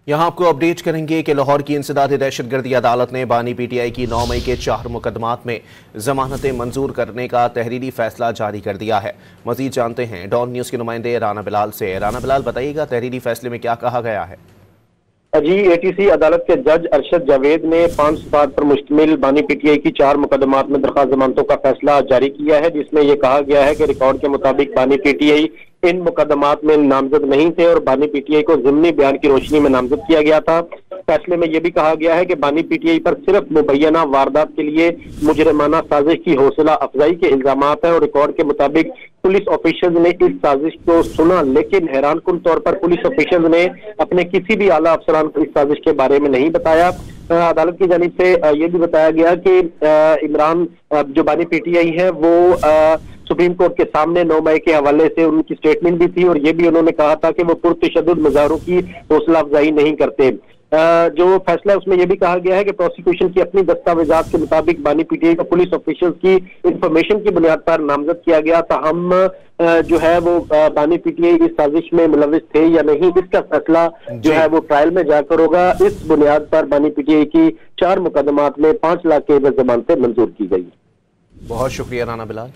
यहाँ आपको अपडेट करेंगे कि लाहौर की इंसदादी दहशतगर्दी अदालत ने बानी पीटीआई की 9 मई के 4 मुकदमात में जमानतें मंजूर करने का तहरीरी फैसला जारी कर दिया है। मजीद जानते हैं डॉन न्यूज़ के नुमाइंदे राना बिलाल से। राना बिलाल, बताइएगा तहरीरी फैसले में क्या कहा गया है? जी, एटीसी अदालत के जज अरशद जावेद ने 5 सफात पर मुश्तमिल बानी पीटीआई की 4 मुकदमात में दरख्वास्त जमानतों का फैसला जारी किया है, जिसमें यह कहा गया है कि रिकॉर्ड के मुताबिक बानी पीटीआई इन मुकदमात में नामजद नहीं थे और बानी पीटीआई को ज़िमनी बयान की रोशनी में नामजद किया गया था। फैसले में यह भी कहा गया है कि बानी पीटीआई पर सिर्फ मुबैना वारदात के लिए मुजरिमाना साजिश की हौसला अफजाई के इल्जाम हैं और रिकॉर्ड के मुताबिक पुलिस ऑफिशियल ने इस साजिश को सुना, लेकिन हैरानकुन तौर पर पुलिस ऑफिशियल ने अपने किसी भी आला अफसरान को इस साजिश के बारे में नहीं बताया। अदालत की जानिब से यह भी बताया गया कि इमरान जो बानी पीटीआई है वो सुप्रीम कोर्ट के सामने 9 मई के हवाले से उनकी स्टेटमेंट भी थी और ये भी उन्होंने कहा था कि वो पुरतशद्दुद मुजाहरों की हौसला अफजाई नहीं करते। जो फैसला है उसमें यह भी कहा गया है कि प्रोसिक्यूशन की अपनी दस्तावेजात के मुताबिक बानी पीटीआई को पुलिस ऑफिशियल की इंफॉर्मेशन की बुनियाद पर नामजद किया गया था। हम जो है वो बानी पीटीआई इस साजिश में मुलविस थे या नहीं, इसका फैसला जो है वो ट्रायल में जाकर होगा। इस बुनियाद पर बानी पीटीआई की 4 मुकदमात में 5 लाख के जमानतें मंजूर की गई। बहुत शुक्रिया राना बिलाल।